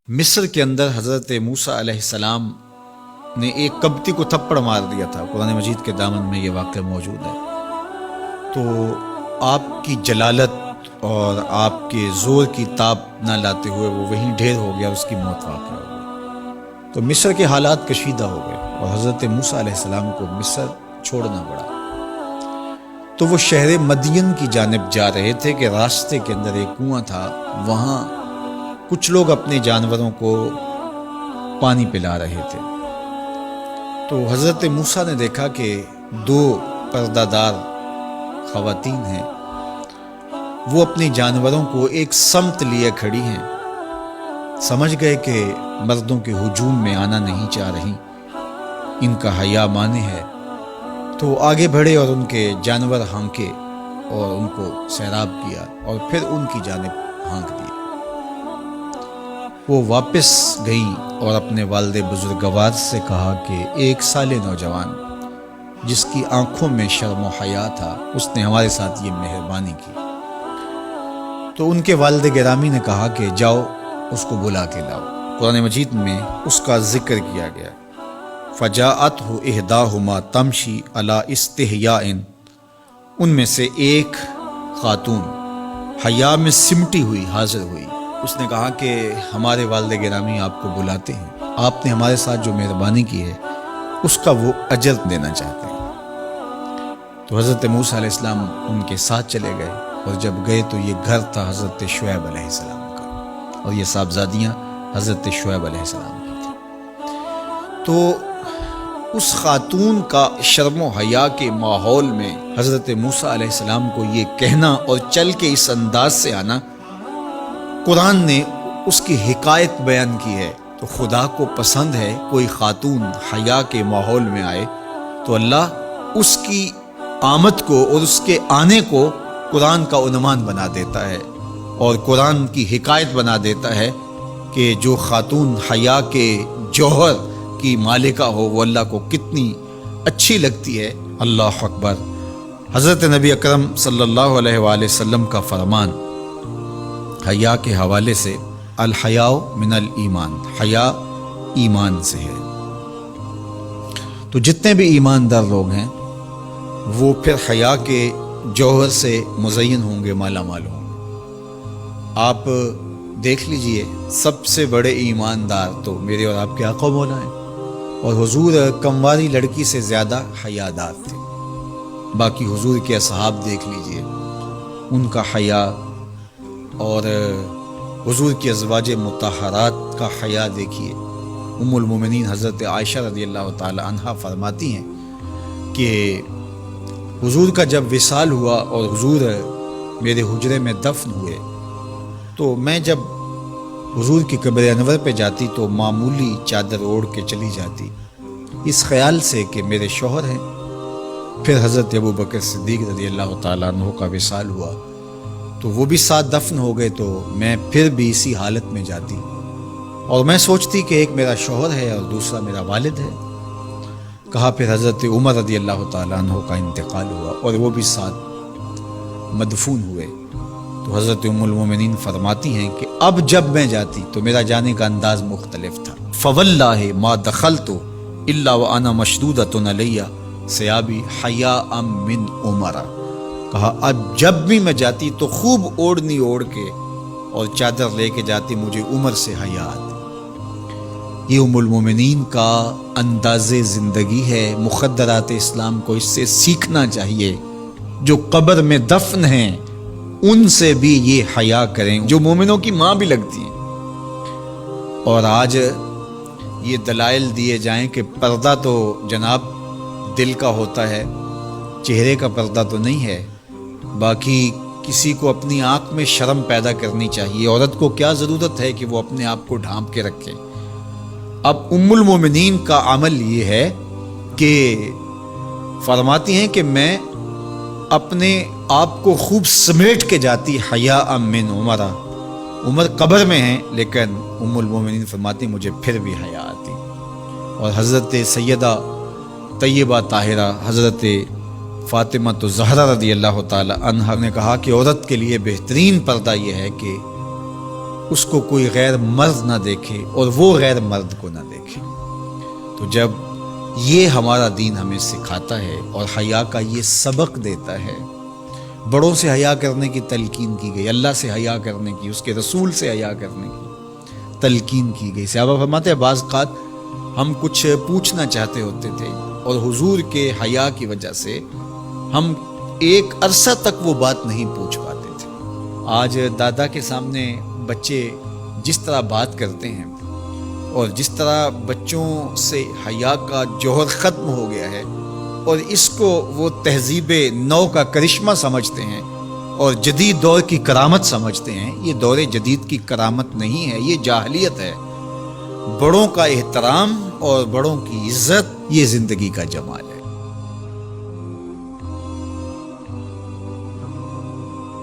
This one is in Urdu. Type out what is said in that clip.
مصر کے اندر حضرت موسیٰ علیہ السلام نے ایک کبتی کو تھپڑ مار دیا تھا۔ قرآن مجید کے دامن میں یہ واقعہ موجود ہے۔ تو آپ کی جلالت اور آپ کے زور کی تاب نہ لاتے ہوئے وہ وہیں ڈھیر ہو گیا، اس کی موت واقع ہو گئی۔ تو مصر کے حالات کشیدہ ہو گئے اور حضرت موسیٰ علیہ السلام کو مصر چھوڑنا پڑا۔ تو وہ شہر مدین کی جانب جا رہے تھے کہ راستے کے اندر ایک کنواں تھا، وہاں کچھ لوگ اپنے جانوروں کو پانی پلا رہے تھے۔ تو حضرت موسیٰ نے دیکھا کہ دو پردہ دار خواتین ہیں، وہ اپنے جانوروں کو ایک سمت لیے کھڑی ہیں۔ سمجھ گئے کہ مردوں کے ہجوم میں آنا نہیں چاہ رہی، ان کا حیا مانے ہے۔ تو آگے بڑھے اور ان کے جانور ہانکے اور ان کو سیراب کیا اور پھر ان کی جانب ہانک دیا۔ وہ واپس گئیں اور اپنے والد بزرگوار سے کہا کہ ایک سالے نوجوان جس کی آنکھوں میں شرم و حیا تھا، اس نے ہمارے ساتھ یہ مہربانی کی۔ تو ان کے والد گرامی نے کہا کہ جاؤ اس کو بلا کے لاؤ۔ قرآن مجید میں اس کا ذکر کیا گیا، فجاءتہ احداہما تمشی علی استحیاء، ان میں سے ایک خاتون حیا میں سمٹی ہوئی حاضر ہوئی۔ اس نے کہا کہ ہمارے والد گرامی آپ کو بلاتے ہیں، آپ نے ہمارے ساتھ جو مہربانی کی ہے اس کا وہ اجر دینا چاہتے ہیں۔ تو حضرت موسیٰ علیہ السلام ان کے ساتھ چلے گئے، اور جب گئے تو یہ گھر تھا حضرت شعیب علیہ السلام کا، اور یہ صاحبزادیاں حضرت شعیب علیہ السلام کی تھیں۔ تو اس خاتون کا شرم و حیا کے ماحول میں حضرت موسیٰ علیہ السلام کو یہ کہنا اور چل کے اس انداز سے آنا، قرآن نے اس کی حکایت بیان کی ہے۔ تو خدا کو پسند ہے کوئی خاتون حیا کے ماحول میں آئے تو اللہ اس کی آمد کو اور اس کے آنے کو قرآن کا عنوان بنا دیتا ہے، اور قرآن کی حکایت بنا دیتا ہے کہ جو خاتون حیا کے جوہر کی مالکہ ہو وہ اللہ کو کتنی اچھی لگتی ہے۔ اللہ اکبر۔ حضرت نبی اکرم صلی اللہ علیہ وآلہ وسلم کا فرمان حیا کے حوالے سے، الحیاء من الایمان، حیا ایمان سے ہے۔ تو جتنے بھی ایماندار لوگ ہیں وہ پھر حیا کے جوہر سے مزین ہوں گے، مالا مال ہوں گے۔ آپ دیکھ لیجئے، سب سے بڑے ایماندار تو میرے اور آپ کے آقا مولا ہیں، اور حضور کمواری لڑکی سے زیادہ حیادار تھے۔ باقی حضور کے اصحاب دیکھ لیجئے، ان کا حیا، اور حضور کی ازواج مطہرات کا حیا دیکھیے۔ ام المومنین حضرت عائشہ رضی اللہ تعالی عنہا فرماتی ہیں کہ حضور کا جب وصال ہوا اور حضور میرے حجرے میں دفن ہوئے، تو میں جب حضور کی قبر انور پہ جاتی تو معمولی چادر اوڑھ کے چلی جاتی، اس خیال سے کہ میرے شوہر ہیں۔ پھر حضرت ابوبکر صدیق رضی اللہ تعالیٰ عنہ کا وصال ہوا تو وہ بھی ساتھ دفن ہو گئے، تو میں پھر بھی اسی حالت میں جاتی اور میں سوچتی کہ ایک میرا شوہر ہے اور دوسرا میرا والد ہے۔ کہا پھر حضرت عمر رضی اللہ تعالیٰ عنہ کا انتقال ہوا اور وہ بھی ساتھ مدفون ہوئے۔ تو حضرت ام المومنین فرماتی ہیں کہ اب جب میں جاتی تو میرا جانے کا انداز مختلف تھا۔ فواللہ ما دخلت الا وانا مشدودۃ علی ثیابی حیاء من عمر۔ کہا اب جب بھی میں جاتی تو خوب اوڑھنی اوڑھ کے اور چادر لے کے جاتی، مجھے عمر سے حیا آتی۔ یہ ام المومنین کا انداز زندگی ہے۔ مخدرات اسلام کو اس سے سیکھنا چاہیے۔ جو قبر میں دفن ہیں ان سے بھی یہ حیا کریں، جو مومنوں کی ماں بھی لگتی ہیں۔ اور آج یہ دلائل دیے جائیں کہ پردہ تو جناب دل کا ہوتا ہے، چہرے کا پردہ تو نہیں ہے۔ باقی کسی کو اپنی آنکھ میں شرم پیدا کرنی چاہیے۔ عورت کو کیا ضرورت ہے کہ وہ اپنے آپ کو ڈھانپ کے رکھے؟ اب ام المومنین کا عمل یہ ہے کہ فرماتی ہیں کہ میں اپنے آپ کو خوب سمیٹ کے جاتی حیاء من عمر۔ عمر قبر میں ہیں لیکن ام المومنین فرماتی مجھے پھر بھی حیا آتی۔ اور حضرت سیدہ طیبہ طاہرہ حضرت فاطمہ الزہرا رضی اللہ تعالی عنہا نے کہا کہ عورت کے لیے بہترین پردہ یہ ہے کہ اس کو کوئی غیر مرد نہ دیکھے اور وہ غیر مرد کو نہ دیکھے۔ تو جب یہ ہمارا دین ہمیں سکھاتا ہے اور حیا کا یہ سبق دیتا ہے، بڑوں سے حیا کرنے کی تلقین کی گئی، اللہ سے حیا کرنے کی، اس کے رسول سے حیا کرنے کی تلقین کی گئی۔ صحابہ فرماتے ہیں بعض اوقات ہم کچھ پوچھنا چاہتے ہوتے تھے اور حضور کے حیا کی وجہ سے ہم ایک عرصہ تک وہ بات نہیں پوچھ پاتے تھے۔ آج دادا کے سامنے بچے جس طرح بات کرتے ہیں اور جس طرح بچوں سے حیا کا جوہر ختم ہو گیا ہے اور اس کو وہ تہذیب نو کا کرشمہ سمجھتے ہیں اور جدید دور کی کرامت سمجھتے ہیں، یہ دور جدید کی کرامت نہیں ہے، یہ جاہلیت ہے۔ بڑوں کا احترام اور بڑوں کی عزت یہ زندگی کا جمال ہے۔